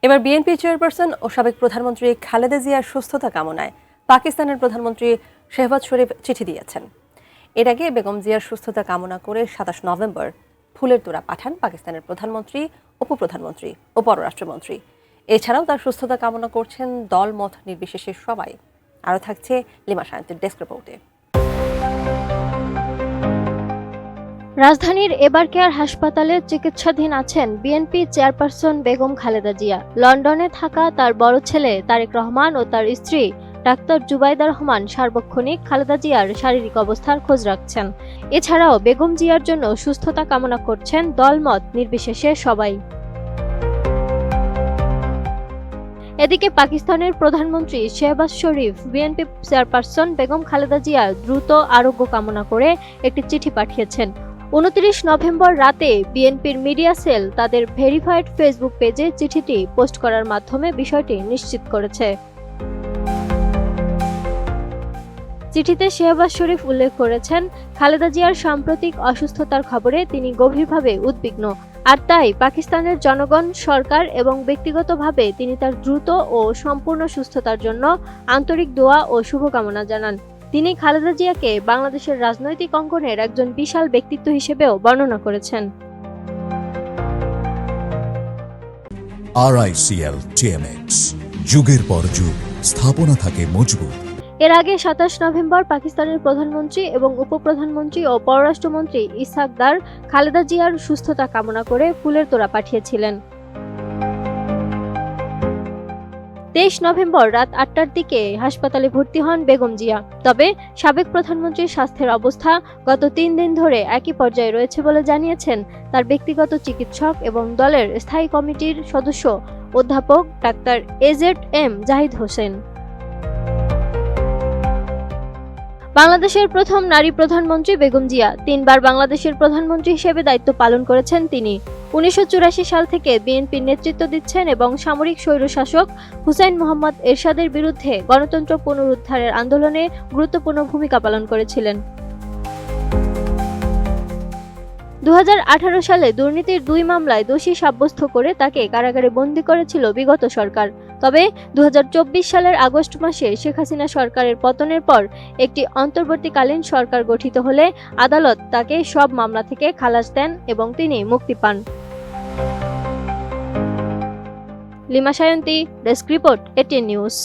এবার BNP chairperson ও সাবেক প্রধানমন্ত্রী খালেদা জিয়ার সুস্থতা কামনায় পাকিস্তানের প্রধানমন্ত্রী শেহবাজ শরীফ চিঠি দিয়েছেন। এর আগে বেগম জিয়ার সুস্থতা কামনা করে ২৭ নভেম্বর ফুলের তোড়া পাঠান পাকিস্তানের প্রধানমন্ত্রী, উপপ্রধানমন্ত্রী ও পররাষ্ট্রমন্ত্রী। এছাড়াও তার সুস্থতা কামনা করছেন দল মত নির্বিশেষে সবাই। আরও থাকছে লিমা সায়ন্তের ডেস্ক রিপোর্টে। রাজধানীর এবারকেয়ার হাসপাতালে চিকিৎসাধীন আছেন বিএনপি চেয়ারপারসন বেগম খালেদা জিয়া। লন্ডনে থাকা তার বড় ছেলে তারেক রহমান ও তার স্ত্রী ডাক্তার জুবাইদা রহমান সার্বক্ষণিক খালেদা জিয়ার শারীরিক অবস্থার খোঁজ রাখছেন। এছাড়াও বেগম জিয়ার জন্য সুস্থতা কামনা করছেন দলমত নির্বিশেষে সবাই। এদিকে পাকিস্তানের প্রধানমন্ত্রী শেহবাজ শরীফ বিএনপি চেয়ারপারসন বেগম খালেদা জিয়ার দ্রুত আরোগ্য কামনা করে একটি চিঠি পাঠিয়েছেন। ২৯ নভেম্বর রাতে বিএনপির মিডিয়া সেল তাদের ভেরিফাইড ফেসবুক পেজে চিঠিটি পোস্ট করার মাধ্যমে বিষয়টি নিশ্চিত করেছে। চিঠিতে শেহবাজ শরীফ উল্লেখ করেছেন, খালেদা জিয়ার সাম্প্রতিক অসুস্থতার খবরে তিনি গভীরভাবে উদ্বিগ্ন, আর তাই পাকিস্তানের জনগণ, সরকার এবং ব্যক্তিগতভাবে তিনি তার দ্রুত ও সম্পূর্ণ সুস্থতার জন্য আন্তরিক দোয়া ও শুভকামনা জানান। তিনি খালেদা জিয়াকে বাংলাদেশের রাজনৈতিক অঙ্গনের একজন বিশাল ব্যক্তিত্ব হিসেবেও বর্ণনা করেছেন। RICL TMX, যুগের পর যুগ স্থাপনা থাকে মজবুত। এর আগে ২৭ নভেম্বর পাকিস্তানের প্রধানমন্ত্রী এবং উপপ্রধানমন্ত্রী ও পররাষ্ট্রমন্ত্রী ইসহাক দার খালেদা জিয়ার সুস্থতা কামনা করে ফুলের তোড়া পাঠিয়েছিলেন। ২৩ নভেম্বর রাত ৮টার দিকে হাসপাতালে ভর্তি হন বেগম জিয়া। তবে সাবেক প্রধানমন্ত্রীর স্বাস্থ্যের অবস্থা গত ৩ দিন ধরে একই পর্যায়ে রয়েছে বলে জানিয়েছেন তার ব্যক্তিগত চিকিৎসক এবং দলের স্থায়ী কমিটির সদস্য অধ্যাপক ডাক্তার AZM জাহিদ হোসেন। বাংলাদেশের প্রথম নারী প্রধানমন্ত্রী বেগম জিয়া ৩ বার বাংলাদেশের প্রধানমন্ত্রী হিসেবে দায়িত্ব পালন করেছেন তিনি। ১৯৮৪ সাল থেকে বিএনপির নেতৃত্ব দিচ্ছেন এবং সামরিক স্বৈরশাসক হুসাইন মোহাম্মদ এরশাদের বিরুদ্ধে গণতন্ত্র পুনরুদ্ধারের আন্দোলনে গুরুত্বপূর্ণ ভূমিকা পালন করেছিলেন। ২০১৮ সালে দুর্নীতির ২ মামলায় দোষী সাব্যস্ত করে তাকে কারাগারে বন্দী করেছিল বিগত সরকার। তবে ২০২৪ সালের আগস্ট মাসে শেখ হাসিনা সরকারের পতনের পর একটি অন্তর্বর্তীকালীন সরকার গঠিত হলে আদালত তাকে সব মামলা থেকে খালাস দেন এবং তিনি মুক্তি পান। Lima Sayanti, desk report, ATN news.